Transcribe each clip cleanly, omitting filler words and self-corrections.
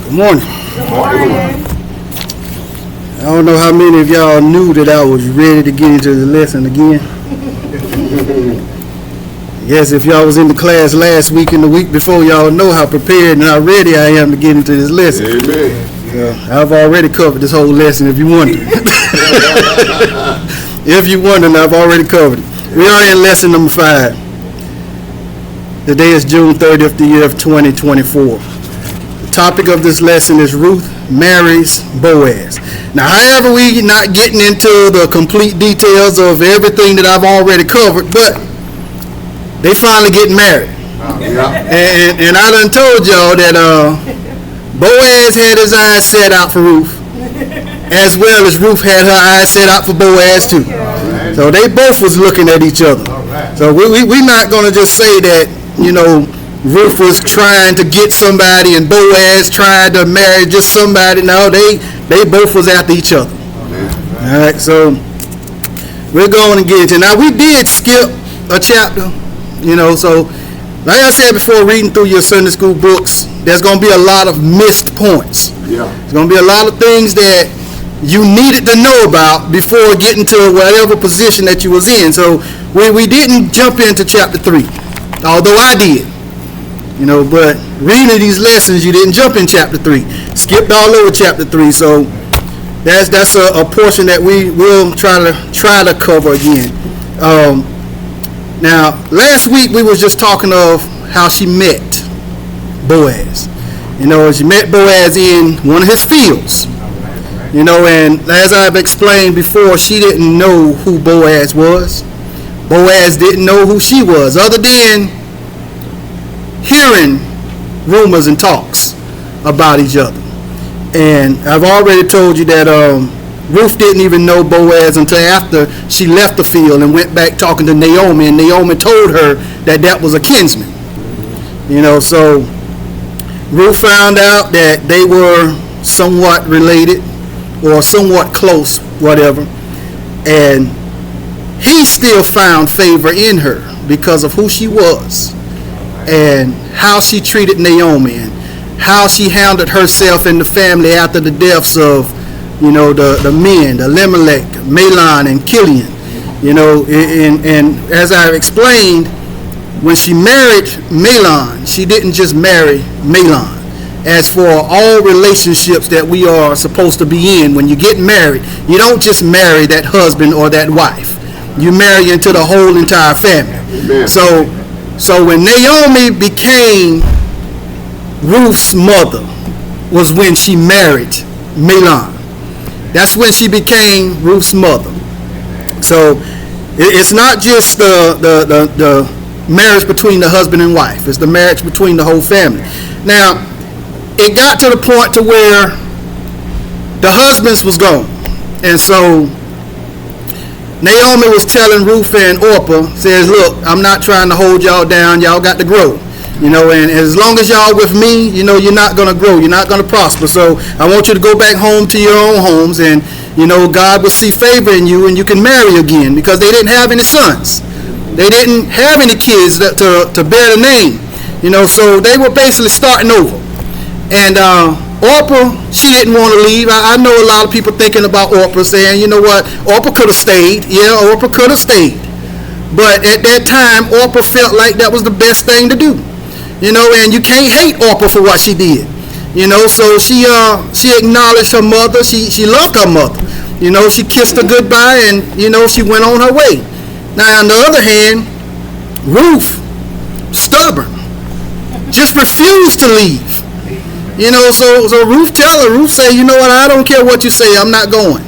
Good morning. Good morning. I don't know how many of y'all knew that I was ready to get into the lesson again. Yes, if y'all was in the class last week and the week before, y'all know how prepared and how ready I am to get into this lesson. Amen. I've already covered this whole lesson, if you wonder. If you wonder, I've already covered it. We are in lesson number 5. Today is June 30th, the year of 2024. The topic of this lesson is Ruth marries Boaz. Now, however, we're not getting into the complete details of everything that I've already covered, but they finally get married. And I done told y'all that Boaz had his eyes set out for Ruth, as well as Ruth had her eyes set out for Boaz too. So they both was looking at each other. So we're not going to just say that, Ruth was trying to get somebody and Boaz tried to marry just somebody. No, they both was after each other. All right, so we're going to get into it. Now, we did skip a chapter, so like I said before, reading through your Sunday school books, there's going to be a lot of missed points. Yeah. There's going to be a lot of things that you needed to know about before getting to whatever position that you was in. So we didn't jump into chapter 3, although I did. But reading these lessons, you didn't jump in chapter 3. Skipped all over chapter 3. So that's a portion that we will try to cover again. Now, last week we was just talking of how she met Boaz. She met Boaz in one of his fields. And as I've explained before, she didn't know who Boaz was. Boaz didn't know who she was, other than hearing rumors and talks about each other. And I've already told you that Ruth didn't even know Boaz until after she left the field and went back talking to Naomi, and Naomi told her that was a kinsman. So Ruth found out that they were somewhat related or somewhat close, whatever, and he still found favor in her because of who she was and how she treated Naomi and how she handled herself and the family after the deaths of the men, Elimelech, Mahlon, and Chilion. And as I explained, when she married Mahlon, she didn't just marry Mahlon. As for all relationships that we are supposed to be in, when you get married, you don't just marry that husband or that wife. You marry into the whole entire family. Amen. So when Naomi became Ruth's mother was when she married Mahlon. That's when she became Ruth's mother. So it's not just the marriage between the husband and wife. It's the marriage between the whole family. Now, it got to the point to where the husbands was gone. And so Naomi was telling Ruth and Orpah, says, look, I'm not trying to hold y'all down. Y'all got to grow. And as long as y'all with me, you're not going to grow. You're not going to prosper. So I want you to go back home to your own homes, and, God will see favor in you, and you can marry again, because they didn't have any sons. They didn't have any kids to bear the name. So they were basically starting over. And Orpah, she didn't want to leave. I know a lot of people thinking about Orpah, saying, you know what, Orpah could have stayed. Yeah, Orpah could have stayed. But at that time, Orpah felt like that was the best thing to do. And you can't hate Orpah for what she did. So she acknowledged her mother. She loved her mother. She kissed her goodbye, and, she went on her way. Now, on the other hand, Ruth, stubborn, just refused to leave. So Ruth say, you know what, I don't care what you say, I'm not going.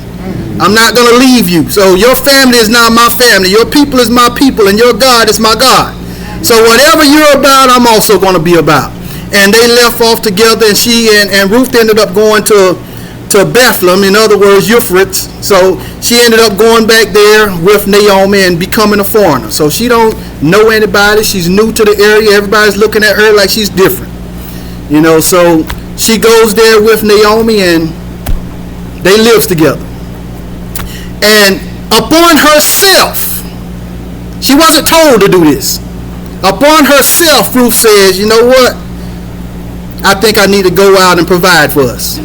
I'm not going to leave you. So your family is not my family. Your people is my people, and your God is my God. So whatever you're about, I'm also going to be about. And they left off together, and she and Ruth ended up going to Bethlehem, in other words, Euphrates. So she ended up going back there with Naomi and becoming a foreigner. So she don't know anybody. She's new to the area. Everybody's looking at her like she's different. So she goes there with Naomi, and they live together. And upon herself, she wasn't told to do this. Upon herself, Ruth says, you know what? I think I need to go out and provide for us.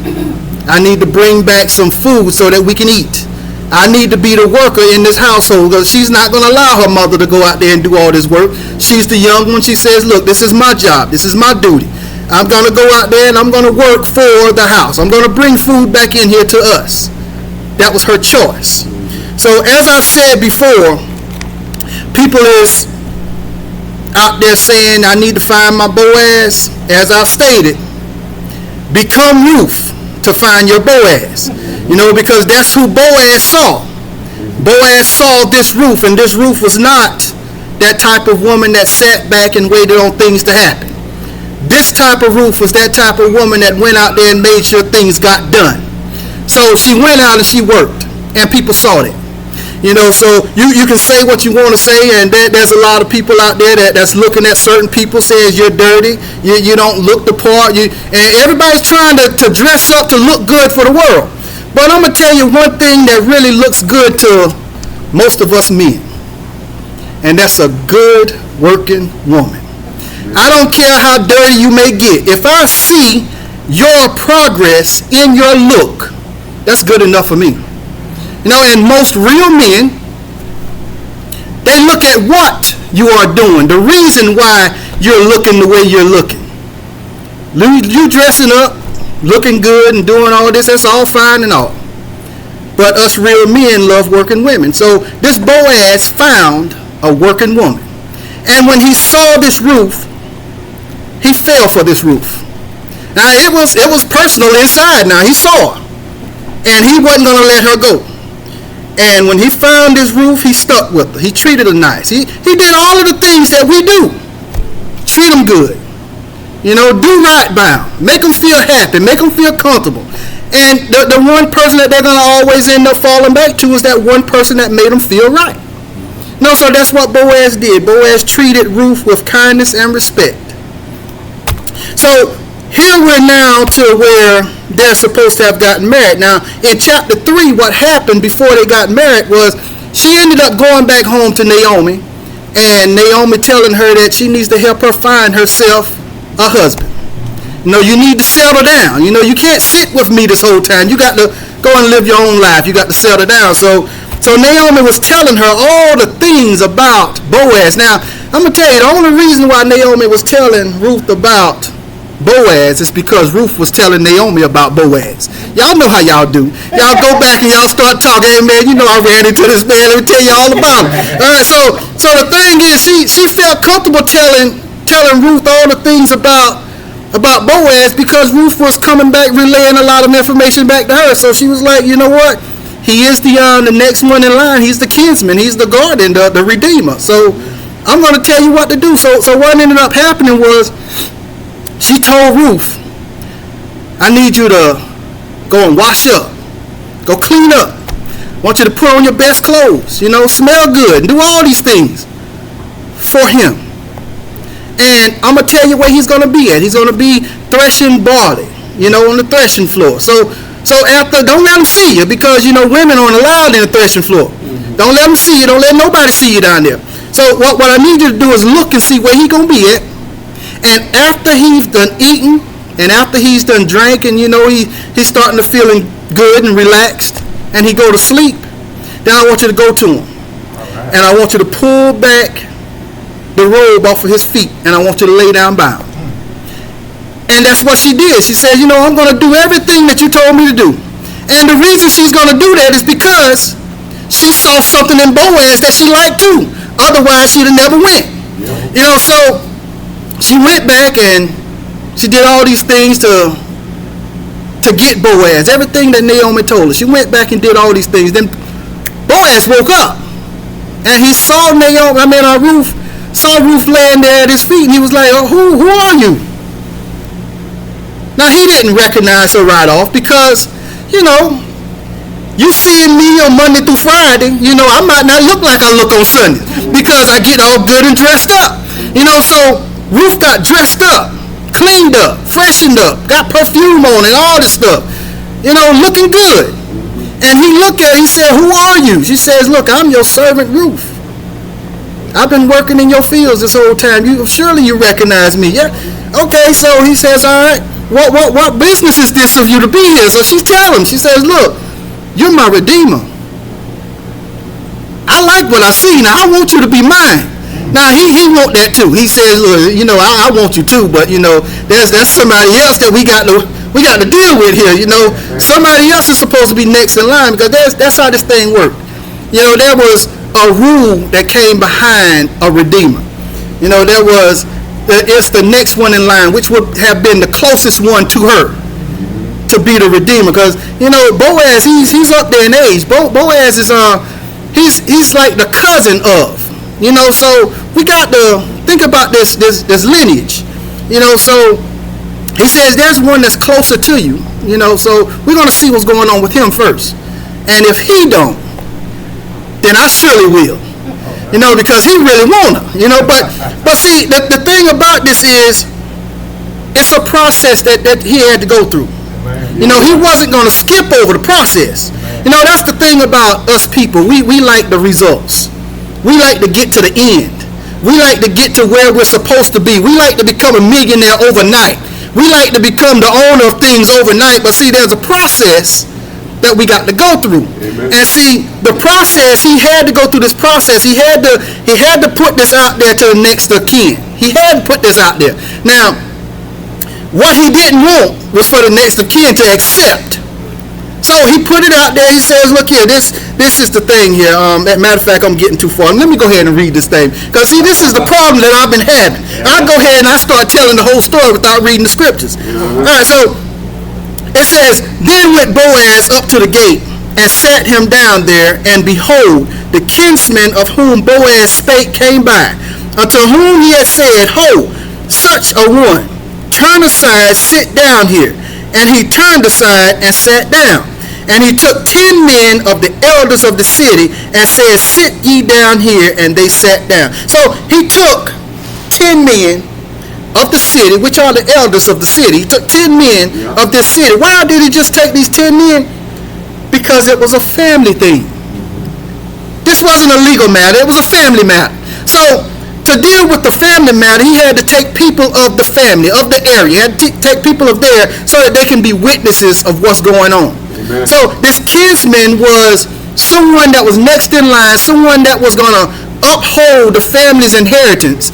I need to bring back some food so that we can eat. I need to be the worker in this household because she's not going to allow her mother to go out there and do all this work. She's the young one. She says, look, this is my job. This is my duty. I'm going to go out there and I'm going to work for the house. I'm going to bring food back in here to us. That was her choice. So as I've said before, people is out there saying, I need to find my Boaz. As I've stated, become Ruth to find your Boaz. Because that's who Boaz saw. Boaz saw this Ruth, and this Ruth was not that type of woman that sat back and waited on things to happen. This type of Ruth was that type of woman that went out there and made sure things got done. So she went out and she worked, and people saw that. So you can say what you want to say, and there's a lot of people out there that's looking at certain people, says you're dirty, you don't look the part, and everybody's trying to dress up to look good for the world. But I'm going to tell you one thing that really looks good to most of us men, and that's a good working woman. I don't care how dirty you may get. If I see your progress in your look, that's good enough for me. And most real men, they look at what you are doing, the reason why you're looking the way you're looking. You dressing up, looking good and doing all this, that's all fine and all. But us real men love working women. So this Boaz found a working woman. And when he saw this Ruth, he fell for this Ruth. Now it was personal inside now. He saw her. And he wasn't going to let her go. And when he found this Ruth, he stuck with her. He treated her nice. He did all of the things that we do. Treat them good. Do right by them. Make them feel happy. Make them feel comfortable. And the one person that they're going to always end up falling back to is that one person that made them feel right. So that's what Boaz did. Boaz treated Ruth with kindness and respect. So here we're now to where they're supposed to have gotten married. Now, in chapter 3, what happened before they got married was she ended up going back home to Naomi, and Naomi telling her that she needs to help her find herself a husband. You need to settle down. You can't sit with me this whole time. You got to go and live your own life. You got to settle down. So Naomi was telling her all the things about Boaz. Now, I'm going to tell you, the only reason why Naomi was telling Ruth about Boaz is because Ruth was telling Naomi about Boaz. Y'all know how y'all do. Y'all go back and y'all start talking. Hey man, I ran into this man. Let me tell you all about it. All right. So the thing is, she felt comfortable telling Ruth all the things about Boaz because Ruth was coming back, relaying a lot of information back to her. So she was like, you know what? He is the next one in line. He's the kinsman. He's the guardian, the redeemer. So I'm going to tell you what to do. So what ended up happening was, she told Ruth, I need you to go and wash up. Go clean up. I want you to put on your best clothes. Smell good. And do all these things for him. And I'm going to tell you where he's going to be at. He's going to be threshing barley, on the threshing floor. So after, don't let him see you because, women aren't allowed in the threshing floor. Don't let him see you. Don't let nobody see you down there. So what I need you to do is look and see where he's going to be at. And after he's done eating, and after he's done drinking, he's starting to feeling good and relaxed, and he go to sleep, then I want you to go to him. Right. And I want you to pull back the robe off of his feet, and I want you to lay down by him. And that's what she did. She said, I'm going to do everything that you told me to do. And the reason she's going to do that is because she saw something in Boaz that she liked too. Otherwise, she'd have never went. Yeah. So she went back and she did all these things to get Boaz. Everything that Naomi told her. She went back and did all these things. Then Boaz woke up and he saw Ruth saw Ruth laying there at his feet, and he was like, oh, who are you? Now he didn't recognize her right off because, you seeing me on Monday through Friday, I might not look like I look on Sunday because I get all good and dressed up. So Ruth got dressed up, cleaned up, freshened up, got perfume on and all this stuff, looking good. And he looked at her, he said, who are you? She says, look, I'm your servant Ruth. I've been working in your fields this whole time. Surely you recognize me. Yeah. Okay, so he says, all right, what business is this of you to be here? So she tells him, she says, look, you're my redeemer. I like what I see. Now I want you to be mine. Now he want that too. He says, look, I want you too, but that's somebody else that we got to deal with here. Somebody else is supposed to be next in line, because that's how this thing worked. There was a rule that came behind a redeemer. It's the next one in line, which would have been the closest one to her to be the redeemer. Because Boaz, he's up there in age. Boaz is he's like the cousin of. So we got to think about this lineage. So he says there's one that's closer to you. So we're going to see what's going on with him first. And if he don't, then I surely will. Because he really want her. But see, the thing about this is, it's a process that he had to go through. He wasn't going to skip over the process. That's the thing about us people. We like the results. We like to get to the end. We like to get to where we're supposed to be. We like to become a millionaire overnight. We like to become the owner of things overnight. But see, there's a process that we got to go through. Amen. And see, the process, he had to go through this process. He had to put this out there to the next of kin. He had to put this out there. Now, what he didn't want was for the next of kin to accept. So he put it out there. He says, look here, this is the thing here. Matter of fact, I'm getting too far. Let me go ahead and read this thing. Because see, this is the problem that I've been having. I go ahead and I start telling the whole story without reading the scriptures. All right, so it says, then went Boaz up to the gate and sat him down there, and behold, the kinsman of whom Boaz spake came by, unto whom he had said, ho, such a one, turn aside, sit down here. And he turned aside and sat down. And he took 10 men of the elders of the city and said, sit ye down here. And they sat down. So he took 10 men of the city, which are the elders of the city. He took 10 men of this city. Why did he just take these 10 men? Because it was a family thing. This wasn't a legal matter. It was a family matter. So to deal with the family matter, he had to take people of the family, of the area. He had to take people of there so that they can be witnesses of what's going on. Amen. So this kinsman was someone that was next in line, someone that was going to uphold the family's inheritance,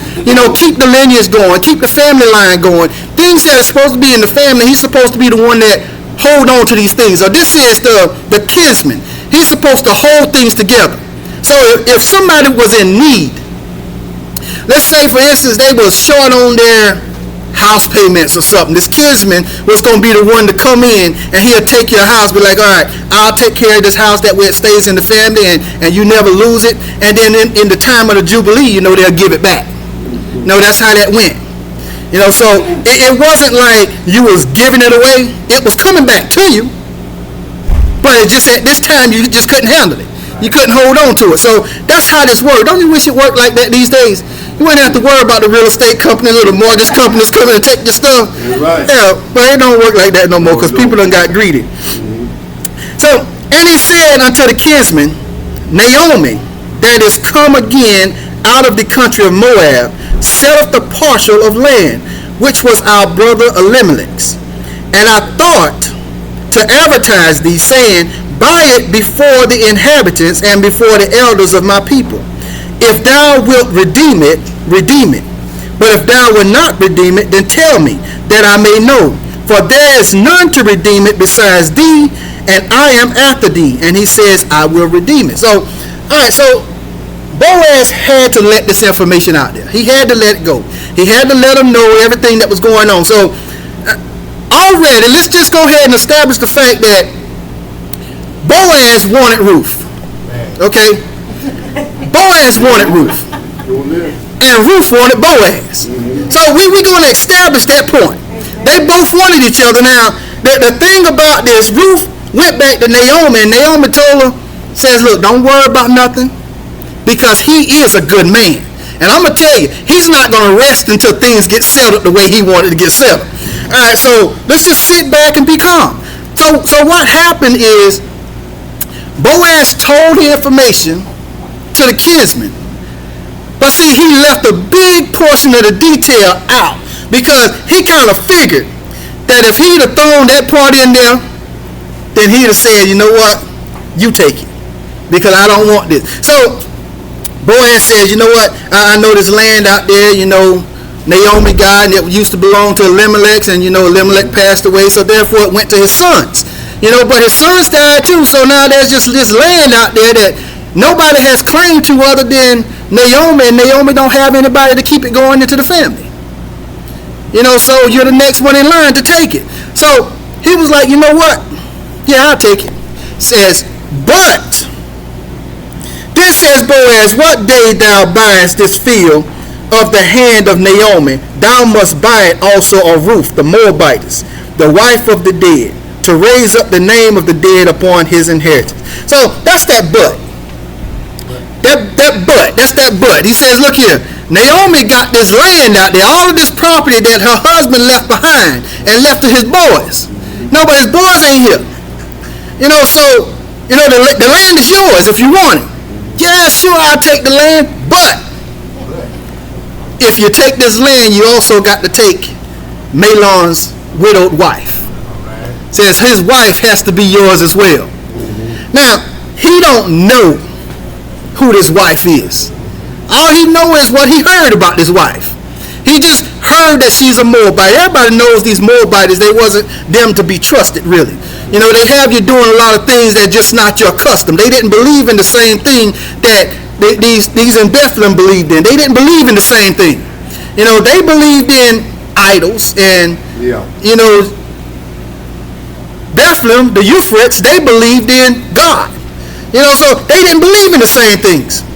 keep the lineage going, keep the family line going. Things that are supposed to be in the family, he's supposed to be the one that hold on to these things. So this is the kinsman. He's supposed to hold things together. So if somebody was in need, let's say, for instance, they was short on their house payments or something. This kinsman was going to be the one to come in, and he'll take your house, be like, all right, I'll take care of this house that way it stays in the family, and you never lose it. And then in the time of the Jubilee, they'll give it back. That's how that went. So it wasn't like you was giving it away. It was coming back to you. But it just at this time, you just couldn't handle it. You couldn't hold on to it. So that's how this worked. Don't you wish it worked like that these days? You wouldn't have to worry about the real estate companies or the mortgage companies coming to take your stuff. Right. Yeah, but it don't work like that no more, because people done got greedy. So, and he said unto the kinsman, Naomi, that is come again out of the country of Moab, selleth the parcel of land, which was our brother Elimelech's. And I thought to advertise thee, saying, buy it before the inhabitants and before the elders of my people. If thou wilt redeem it, redeem it. But if thou wilt not redeem it, then tell me, that I may know. For there is none to redeem it besides thee, and I am after thee. And he says, I will redeem it. So, all right, so Boaz had to let this information out there. He had to let it go. He had to let them know everything that was going on. So, already, let's just go ahead and establish the fact that Boaz wanted Ruth. Okay? Boaz wanted Ruth. And Ruth wanted Boaz. So we're going to establish that point. They both wanted each other. Now, the thing about this, Ruth went back to Naomi, and Naomi told her, says, look, don't worry about nothing, because he is a good man. And I'm going to tell you, he's not going to rest until things get settled the way he wanted to get settled. All right, so let's just sit back and be calm. So what happened is, Boaz told the information to the kinsman, But see, he left a big portion of the detail out because he kind of figured that if he'd have thrown that part in there, then he'd have said, you know what, you take it because I don't want this. So Boaz says, you know what, I know this land out there, you know, Naomi got, and it used to belong to Elimelech, and you know Elimelech passed away, so therefore it went to his sons. You know, but his sons died too, so now there's just this land out there that nobody has claim to other than Naomi, and Naomi don't have anybody to keep it going into the family. You know, so you're the next one in line to take it. So he was like, you know what? Yeah, I'll take it. Says, but then says Boaz, what day thou buyest this field of the hand of Naomi, thou must buy it also of Ruth, the Moabitess, the wife of the dead, to raise up the name of the dead upon his inheritance. So that's that but. That's that but. He says, look here, Naomi got this land out there, all of this property that her husband left behind and left to his boys. No, but his boys ain't here. You know, so, you know, the land is yours if you want it. Yeah, sure, I'll take the land, but if you take this land, you also got to take Mahlon's widowed wife. Says his wife has to be yours as well. Now, he don't know who this wife is. All he knows is what he heard about this wife. He just heard that she's a Moabite. Everybody knows these Moabites, they wasn't them to be trusted, really. You know, they have you doing a lot of things that just not your custom. They didn't believe in the same thing that these in Bethlehem believed in. They didn't believe in the same thing. You know, they believed in idols, and you know, Bethlehem, the Euphrates, they believed in God. You know, so they didn't believe in the same things.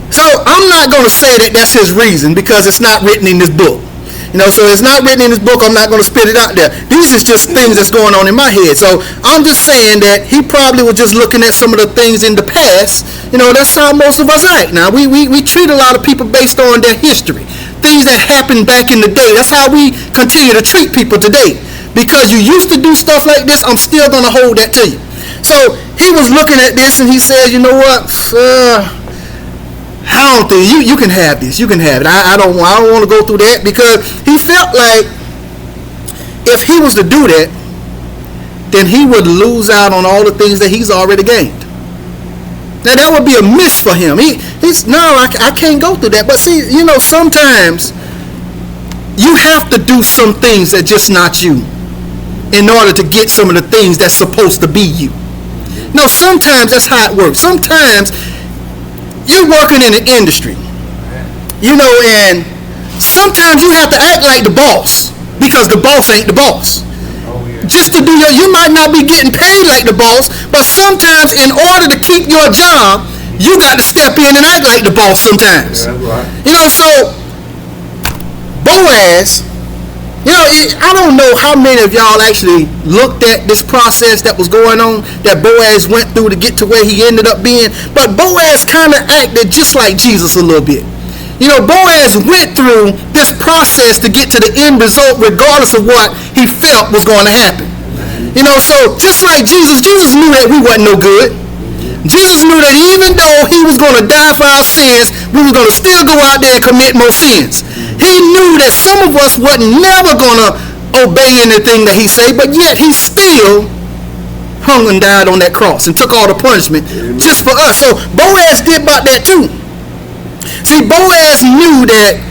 So I'm not going to say that that's his reason because it's not written in this book. You know, so it's not written in this book. I'm not going to spit it out there. These is just things that's going on in my head. So I'm just saying that he probably was just looking at some of the things in the past. You know, that's how most of us act now. We treat a lot of people based on their history. Things that happened back in the day. That's how we continue to treat people today. Because you used to do stuff like this, I'm still going to hold that to you. So he was looking at this and he said, you know what? I don't think you can have this. You can have it. I don't want to go through that because he felt like if he was to do that, then he would lose out on all the things that he's already gained. Now that would be a miss for him. He's no, I can't go through that. But see, you know, sometimes you have to do some things that just not you in order to get some of the things that's supposed to be you. No, sometimes that's how it works. Sometimes you're working in an industry, you know, and sometimes you have to act like the boss because the boss ain't the boss. Just to do you might not be getting paid like the boss, but sometimes in order to keep your job, you got to step in and act like the boss sometimes. You know, so Boaz, you know, I don't know how many of y'all actually looked at this process that was going on, that Boaz went through to get to where he ended up being, but Boaz kind of acted just like Jesus a little bit. You know, Boaz went through this process to get to the end result regardless of what he felt was going to happen. You know, so just like Jesus knew that we wasn't no good. Jesus knew that even though he was going to die for our sins, we were going to still go out there and commit more sins. He knew that some of us wasn't never going to obey anything that he said, but yet he still hung and died on that cross and took all the punishment just for us. So Boaz did about that too. See, Boaz knew that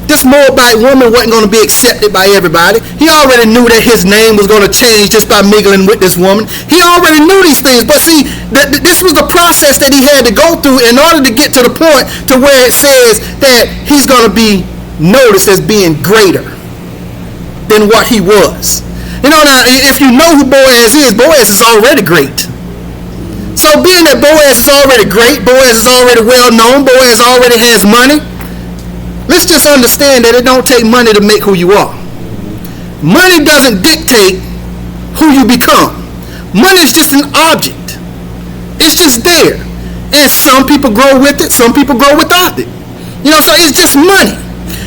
this Moabite woman wasn't going to be accepted by everybody. He already knew that his name was going to change just by mingling with this woman. He already knew these things. But see, this was the process that he had to go through in order to get to the point to where it says that he's going to be noticed as being greater than what he was. You know, now, if you know who Boaz is already great. So being that Boaz is already great, Boaz is already well known, Boaz already has money, let's just understand that it don't take money to make who you are. Money doesn't dictate who you become. Money is just an object. It's just there. And some people grow with it, some people grow without it. You know, so it's just money.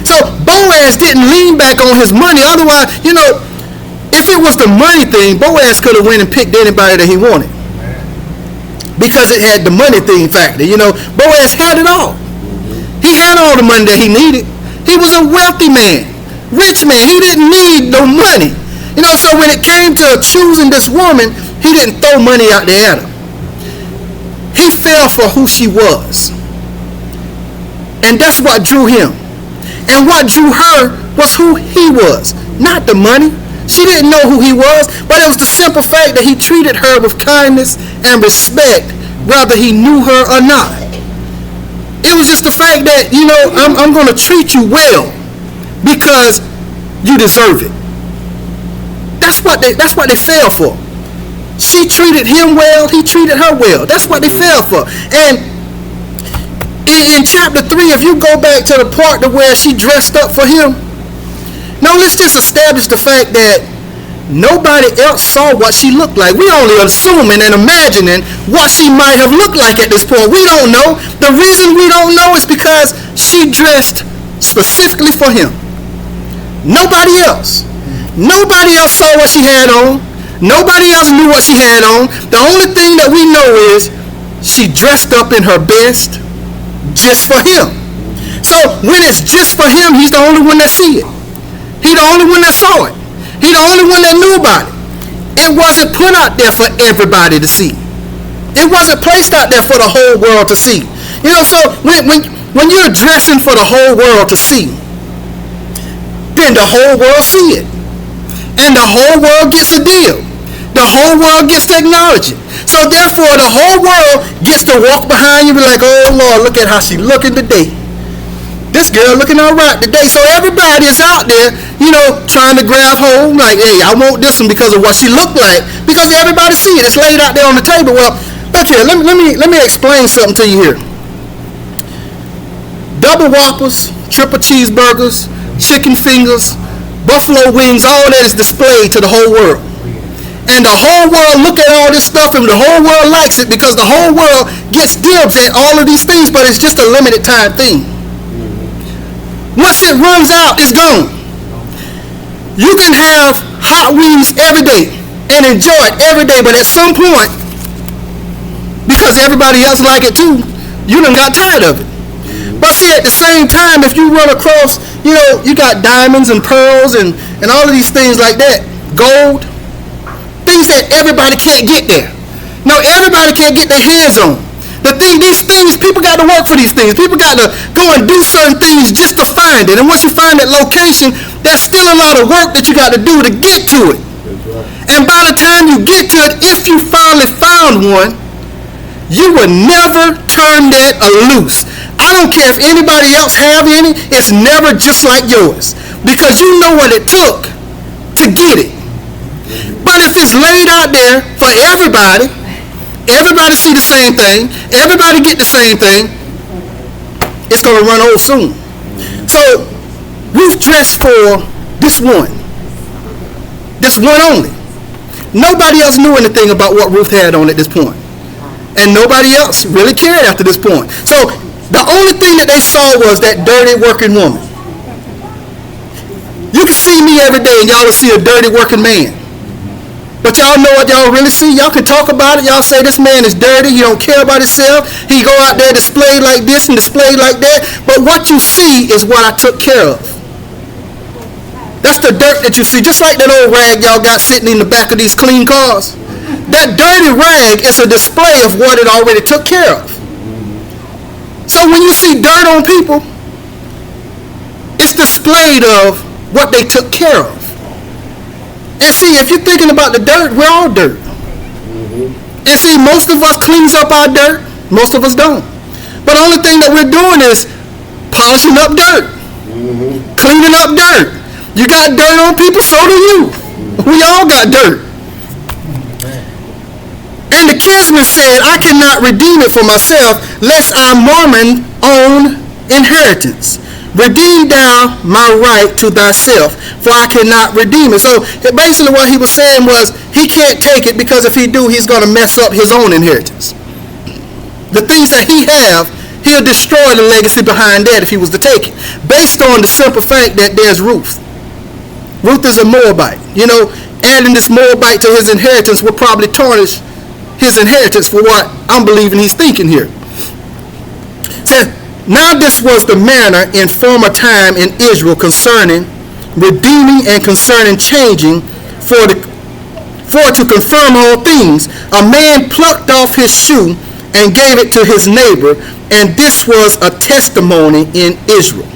So Boaz didn't lean back on his money. Otherwise, you know, if it was the money thing, Boaz could have went and picked anybody that he wanted. Because it had the money thing factor. You know, Boaz had it all. He had all the money that he needed. He was a wealthy man, rich man. He didn't need no money. So when it came to choosing this woman, he didn't throw money out there at her. He fell for who she was. And that's what drew him. And what drew her was who he was, not the money. She didn't know who he was, but it was the simple fact that he treated her with kindness and respect, whether he knew her or not. It was just the fact that, I'm going to treat you well because you deserve it. That's what they fell for. She treated him well, he treated her well. That's what they fell for. And in chapter 3, if you go back to the part to where she dressed up for him, now let's just establish the fact that nobody else saw what she looked like. We only assuming and imagining what she might have looked like at this point. We don't know. The reason we don't know is because she dressed specifically for him. Nobody else. Nobody else saw what she had on. Nobody else knew what she had on. The only thing that we know is she dressed up in her best just for him. So when it's just for him, he's the only one that see it. He the only one that saw it. He the only one that knew about it. It wasn't put out there for everybody to see. It wasn't placed out there for the whole world to see. So when you're dressing for the whole world to see, then the whole world see it. And the whole world gets a deal. The whole world gets to acknowledge it. So therefore, the whole world gets to walk behind you and be like, oh Lord, look at how she looking today. This girl looking all right today. So everybody is out there, trying to grab hold. Like, hey, I want this one because of what she looked like. Because everybody see it. It's laid out there on the table. Well, look here. Let me explain something to you here. Double Whoppers, triple cheeseburgers, chicken fingers, buffalo wings, all that is displayed to the whole world. And the whole world look at all this stuff and the whole world likes it because the whole world gets dibs at all of these things, but it's just a limited time thing. Once it runs out, it's gone. You can have hot wings every day and enjoy it every day, but at some point, because everybody else like it too, you done got tired of it. But see, at the same time, if you run across, you got diamonds and pearls and all of these things like that, gold, things that everybody can't get there. No, everybody can't get their hands on. These things, people got to work for these things. People got to go and do certain things just to find it. And once you find that location, there's still a lot of work that you got to do to get to it. And by the time you get to it, if you finally found one, you will never turn that loose. I don't care if anybody else have any, it's never just like yours. Because you know what it took to get it. But if it's laid out there for everybody see the same thing, everybody get the same thing, it's going to run old soon. So Ruth dressed for this one only. Nobody else knew anything about what Ruth had on at this point. And nobody else really cared after this point. So the only thing that they saw was that dirty working woman. You can see me every day and y'all will see a dirty working man. But y'all know what y'all really see. Y'all can talk about it. Y'all say this man is dirty. He don't care about himself. He go out there displayed like this and displayed like that. But what you see is what I took care of. That's the dirt that you see. Just like that old rag y'all got sitting in the back of these clean cars. That dirty rag is a display of what it already took care of. So when you see dirt on people, it's displayed of what they took care of. And see, if you're thinking about the dirt, we're all dirt. And see, most of us cleans up our dirt. Most of us don't. But the only thing that we're doing is polishing up dirt. Cleaning up dirt. You got dirt on people, so do you. We all got dirt. And the kinsman said, I cannot redeem it for myself, lest I mine own inheritance. Redeem thou my right to thyself, for I cannot redeem it. So basically what he was saying was he can't take it because if he do, he's going to mess up his own inheritance. The things that he have, he'll destroy the legacy behind that if he was to take it. Based on the simple fact that there's Ruth. Ruth is a Moabite. Adding this Moabite to his inheritance will probably tarnish his inheritance for what I'm believing he's thinking here. Says, Now this was the manner in former time in Israel concerning redeeming and concerning changing for to confirm all things. A man plucked off his shoe and gave it to his neighbor, and this was a testimony in Israel.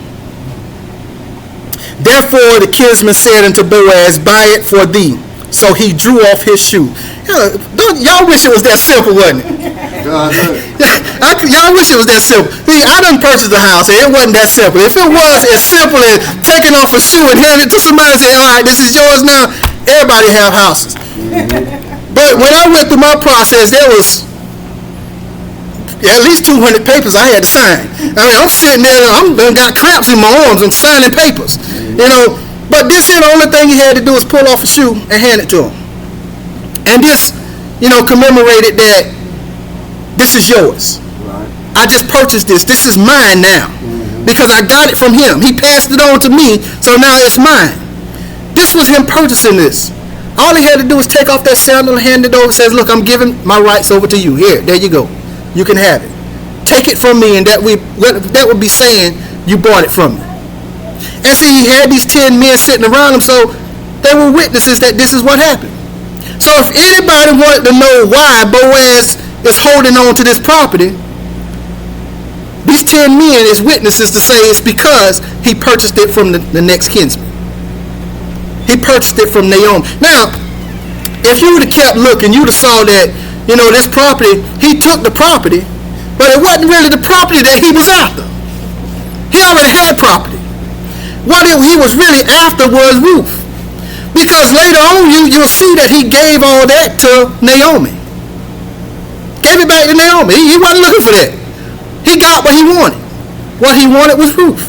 Therefore the kinsman said unto Boaz, buy it for thee. So he drew off his shoe. Y'all wish it was that simple, wasn't it? Y'all wish it was that simple. See, I done purchased a house, and it wasn't that simple. If it was as simple as taking off a shoe and handing it to somebody and saying, all right, this is yours now, everybody have houses. But when I went through my process, there was at least 200 papers I had to sign. I mean, I'm sitting there, I'm got cramps in my arms, I'm signing papers, But this here, the only thing he had to do was pull off a shoe and hand it to him. And this, commemorated that this is yours. Right. I just purchased this. This is mine now. Mm-hmm. Because I got it from him. He passed it on to me, so now it's mine. This was him purchasing this. All he had to do was take off that sandal and hand it over and says, look, I'm giving my rights over to you. Here, there you go. You can have it. Take it from me, and that would be saying you bought it from me. And see, he had these 10 men sitting around him, so they were witnesses that this is what happened. So if anybody wanted to know why Boaz is holding on to this property, these 10 men is witnesses to say it's because he purchased it from the next kinsman. He purchased it from Naomi. Now, if you would have kept looking, you would have saw that, this property, he took the property, but it wasn't really the property that he was after. He already had property. What he was really after was Ruth. Because later on, you'll see that he gave all that to Naomi. Gave it back to Naomi. He wasn't looking for that. He got what he wanted. What he wanted was Ruth.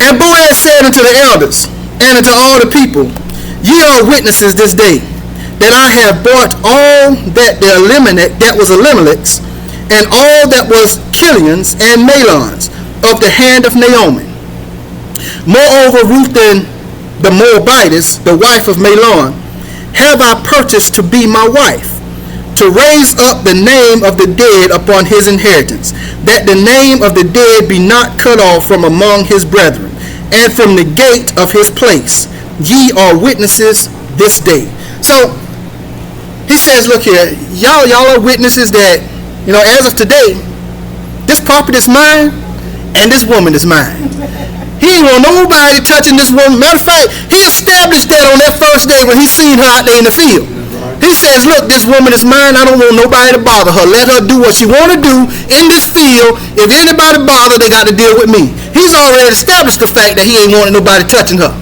And Boaz said unto the elders and unto all the people, ye are witnesses this day that I have bought all that was Elimelech's, and all that was Kilion's and Mahlon's of the hand of Naomi. Moreover, Ruth the Moabitess, the wife of Mahlon, have I purchased to be my wife, to raise up the name of the dead upon his inheritance, that the name of the dead be not cut off from among his brethren, and from the gate of his place. Ye are witnesses this day. So he says, look here, y'all are witnesses that, as of today, this property is mine, and this woman is mine. He ain't want nobody touching this woman. Matter of fact, he established that on that first day when he seen her out there in the field. He says, look, this woman is mine. I don't want nobody to bother her. Let her do what she want to do in this field. If anybody bother, they got to deal with me. He's already established the fact that he ain't wanting nobody touching her.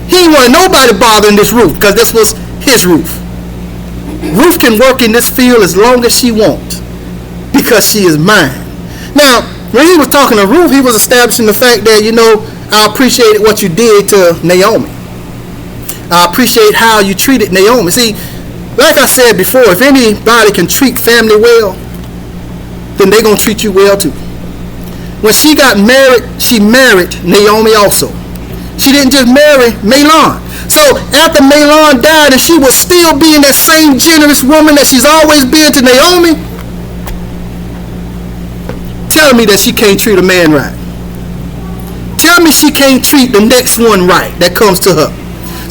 He ain't wanting nobody bothering this Ruth, because this was his Ruth. Ruth can work in this field as long as she wants, because she is mine. Now, when he was talking to Ruth, he was establishing the fact that, I appreciated what you did to Naomi. I appreciate how you treated Naomi. See, like I said before, if anybody can treat family well, then they're going to treat you well too. When she got married, she married Naomi also. She didn't just marry Mahlon. So after Mahlon died and she was still being that same generous woman that she's always been to Naomi, tell me that she can't treat a man right. Tell me she can't treat the next one right that comes to her.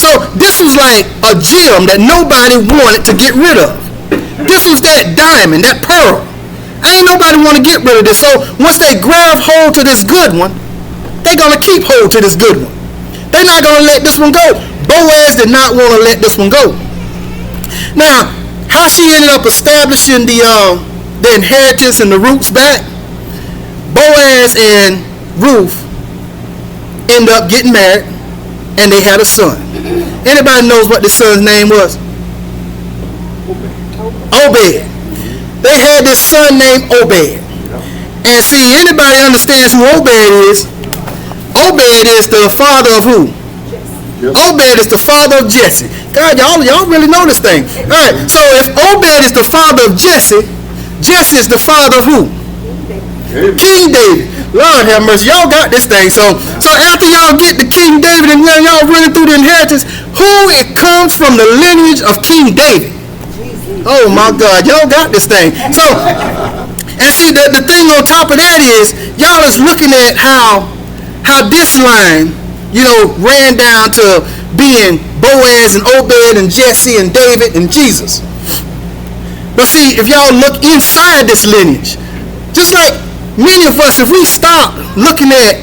So this was like a gem that nobody wanted to get rid of. This was that diamond, that pearl. Ain't nobody want to get rid of this. So once they grab hold to this good one, they're going to keep hold to this good one. They're not going to let this one go. Boaz did not want to let this one go. Now, how she ended up establishing the inheritance and the roots back, Boaz and Ruth ended up getting married, and they had a son. Anybody knows what the son's name was? Obed. They had this son named Obed. And see, anybody understands who Obed is? Obed is the father of who? Obed is the father of Jesse. God, y'all really know this thing. All right, so if Obed is the father of Jesse, Jesse is the father of who? King David. Lord have mercy, y'all got this thing. So after y'all get to King David and y'all running through the inheritance, who it comes from the lineage of King David? Oh my God, y'all got this thing. So And see, the thing on top of that is, y'all is looking at how this line, ran down to being Boaz and Obed and Jesse and David and Jesus. But see, if y'all look inside this lineage, just like many of us, if we stop looking at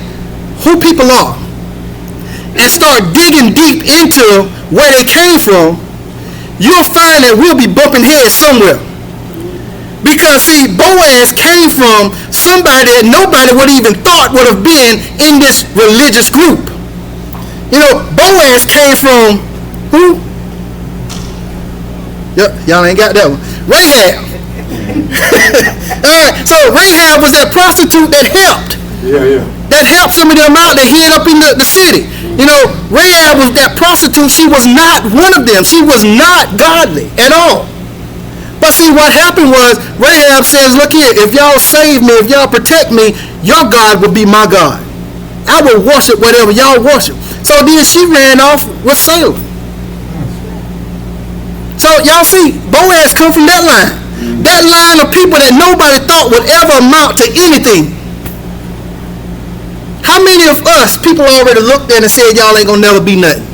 who people are and start digging deep into where they came from, you'll find that we'll be bumping heads somewhere. Because see, Boaz came from somebody that nobody would even thought would have been in this religious group. Boaz came from who? Yep, y'all ain't got that one. Rahab. All right, so Rahab was that prostitute that helped. Yeah. That helped some of them out that hid up in the city. Rahab was that prostitute. She was not one of them. She was not godly at all. But see, what happened was Rahab says, look here, if y'all save me, if y'all protect me, your God will be my God. I will worship whatever y'all worship. So then she ran off with Salem. So y'all see, Boaz come from that line. That line of people that nobody thought would ever amount to anything. How many of us, people already looked at and said, y'all ain't gonna never be nothing?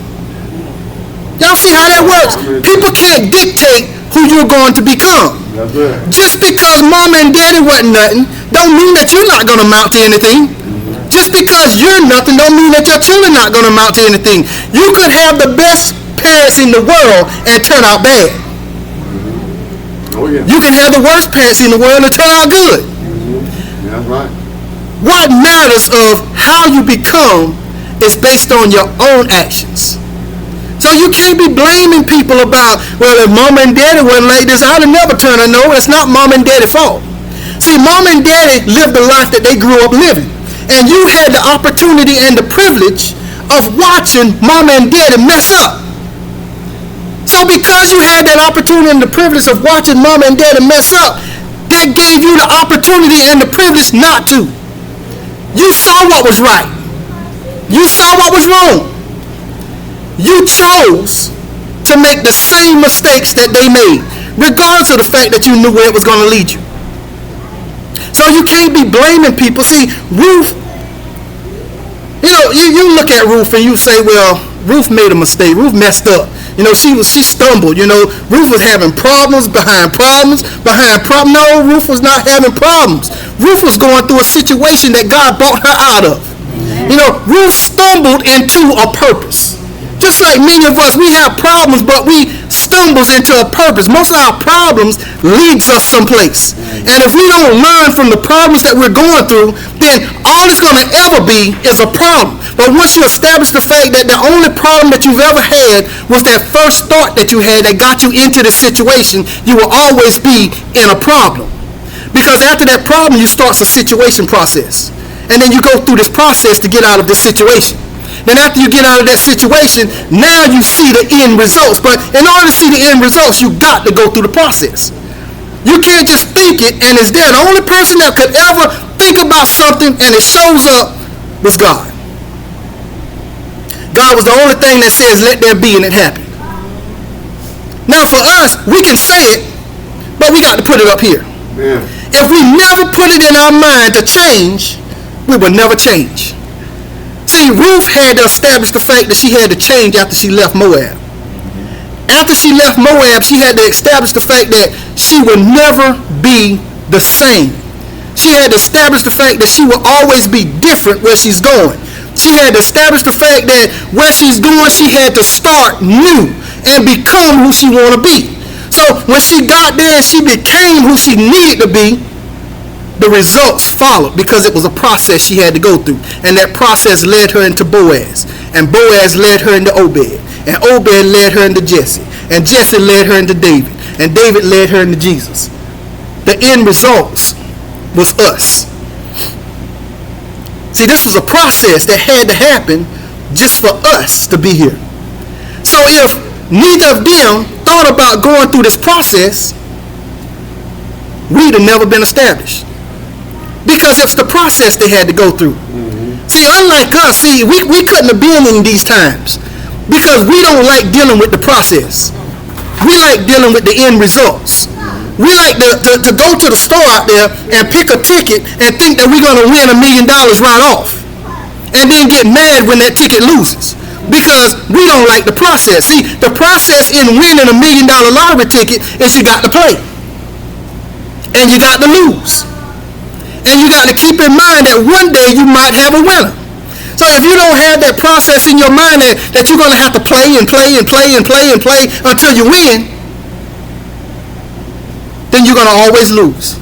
Y'all see how that works? People can't dictate who you're going to become. That's right. Just because mama and daddy wasn't nothing, don't mean that you're not gonna amount to anything. Just because you're nothing don't mean that your children not gonna amount to anything. You could have the best parents in the world and turn out bad. Oh, yeah. You can have the worst parents in the world and turn out good. That's right. What matters of how you become is based on your own actions. So you can't be blaming people about, well, if mama and daddy wasn't like this, I'd have never turned out. No, it's not mama and daddy's fault. See, mama and daddy lived the life that they grew up living. And you had the opportunity and the privilege of watching mama and daddy mess up. So because you had that opportunity and the privilege of watching mama and daddy mess up, that gave you the opportunity and the privilege not to. You saw what was right. You saw what was wrong. You chose to make the same mistakes that they made, regardless of the fact that you knew where it was going to lead you. So you can't be blaming people. See, Ruth, you look at Ruth and you say, well, Ruth made a mistake. Ruth messed up. She stumbled. Ruth was having problems behind problems behind problems. No, Ruth was not having problems. Ruth was going through a situation that God brought her out of. Ruth stumbled into a purpose. Just like many of us, we have problems, but we stumbles into a purpose. Most of our problems leads us someplace. And if we don't learn from the problems that we're going through, then all it's going to ever be is a problem. But once you establish the fact that the only problem that you've ever had was that first thought that you had that got you into this situation, you will always be in a problem. Because after that problem, you start a situation process. And then you go through this process to get out of this situation. Then after you get out of that situation, now you see the end results. But in order to see the end results, you got to go through the process. You can't just think it and it's there. The only person that could ever think about something and it shows up was God. God was the only thing that says, let there be, and it happened. Now for us, we can say it, but we got to put it up here. Yeah. If we never put it in our mind to change, we will never change. See, Ruth had to establish the fact that she had to change after she left Moab. After she left Moab, she had to establish the fact that she would never be the same. She had to establish the fact that she will always be different where she's going. She had to establish the fact that where she's going, she had to start new and become who she want to be. So when she got there and she became who she needed to be, the results followed because it was a process she had to go through. And that process led her into Boaz. And Boaz led her into Obed. And Obed led her into Jesse. And Jesse led her into David. And David led her into Jesus. The end results was us. See, this was a process that had to happen just for us to be here. So if neither of them thought about going through this process, we'd have never been established. Because it's the process they had to go through. Mm-hmm. See, unlike us, we couldn't have been in these times because we don't like dealing with the process. We like dealing with the end results. We like to go to the store out there and pick a ticket and think that we're going to win $1 million right off. And then get mad when that ticket loses. Because we don't like the process. See, the process in winning $1 million lottery ticket is you got to play. And you got to lose. And you got to keep in mind that one day you might have a winner. So if you don't have that process in your mind that you're going to have to play and play and play and play and play until you win, then you're going to always lose.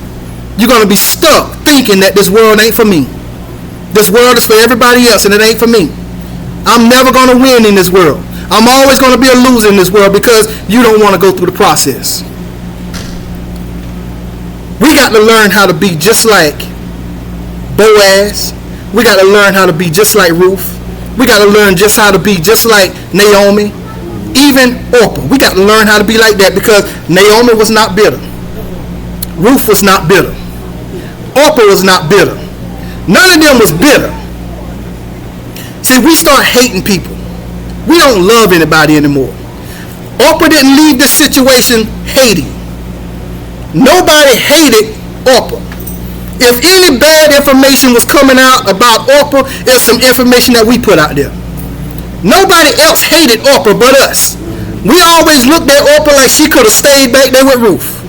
You're going to be stuck thinking that this world ain't for me. This world is for everybody else and it ain't for me. I'm never going to win in this world. I'm always going to be a loser in this world because you don't want to go through the process. We got to learn how to be just like Boaz. We got to learn how to be just like Ruth. We got to learn just how to be just like Naomi. Even Orpah. We got to learn how to be like that because Naomi was not bitter. Ruth was not bitter. Orpah was not bitter. None of them was bitter. See, we start hating people. We don't love anybody anymore. Orpah didn't leave this situation hating. Nobody hated Orpah. If any bad information was coming out about Orpah, it's some information that we put out there. Nobody else hated Orpah but us. We always looked at Orpah like she could have stayed back there with Ruth.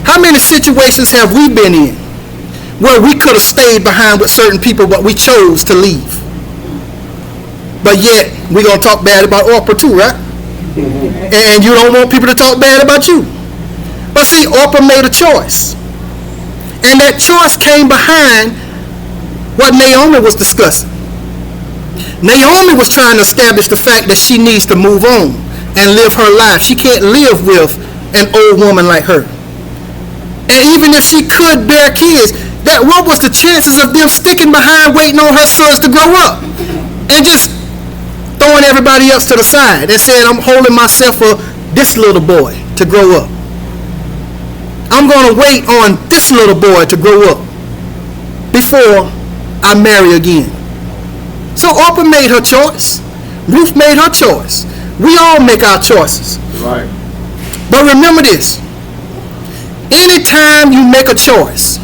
How many situations have we been in where we could have stayed behind with certain people but we chose to leave? But yet, we're going to talk bad about Orpah too, right? And you don't want people to talk bad about you. But see, Orpah made a choice. And that choice came behind what Naomi was discussing. Naomi was trying to establish the fact that she needs to move on and live her life. She can't live with an old woman like her. And even if she could bear kids, what was the chances of them sticking behind waiting on her sons to grow up? And just throwing everybody else to the side and saying, I'm holding myself for this little boy to grow up. I'm going to wait on this little boy to grow up before I marry again. So Orpah made her choice. Ruth made her choice. We all make our choices. Right. But remember this. Anytime you make a choice,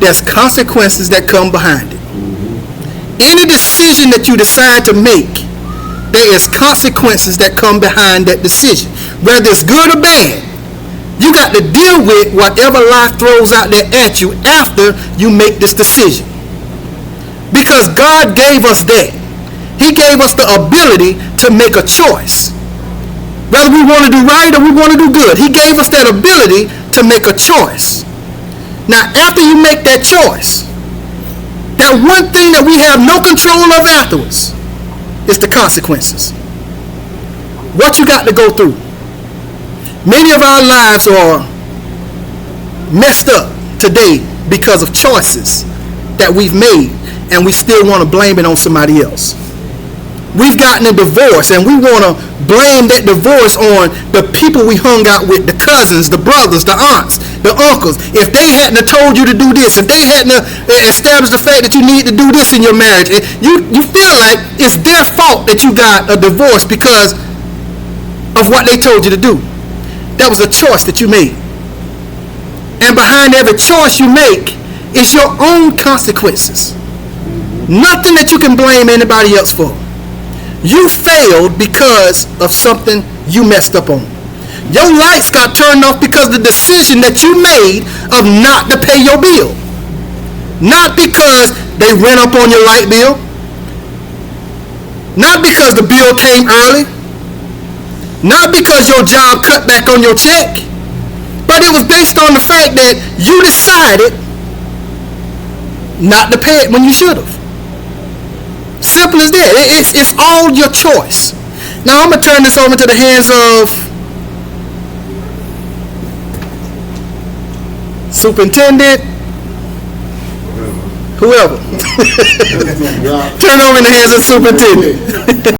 there's consequences that come behind it. Any decision that you decide to make, there is consequences that come behind that decision. Whether it's good or bad, you got to deal with whatever life throws out there at you after you make this decision. Because God gave us that. He gave us the ability to make a choice. Whether we want to do right or we want to do good. He gave us that ability to make a choice. Now, after you make that choice, that one thing that we have no control of afterwards is the consequences. What you got to go through. Many of our lives are messed up today because of choices that we've made, and we still want to blame it on somebody else. We've gotten a divorce, and we want to blame that divorce on the people we hung out with, the cousins, the brothers, the aunts, the uncles. If they hadn't told you to do this, if they hadn't established the fact that you need to do this in your marriage, you feel like it's their fault that you got a divorce because of what they told you to do. That was a choice that you made. And behind every choice you make is your own consequences. Nothing that you can blame anybody else for. You failed because of something you messed up on. Your lights got turned off because of the decision that you made of not to pay your bill. Not because they ran up on your light bill. Not because the bill came early. Not because your job cut back on your check. But it was based on the fact that you decided not to pay it when you should have. Simple as that. It's all your choice. Now I'm going to turn this over to the hands of Superintendent, whoever. Turn over in the hands of Superintendent.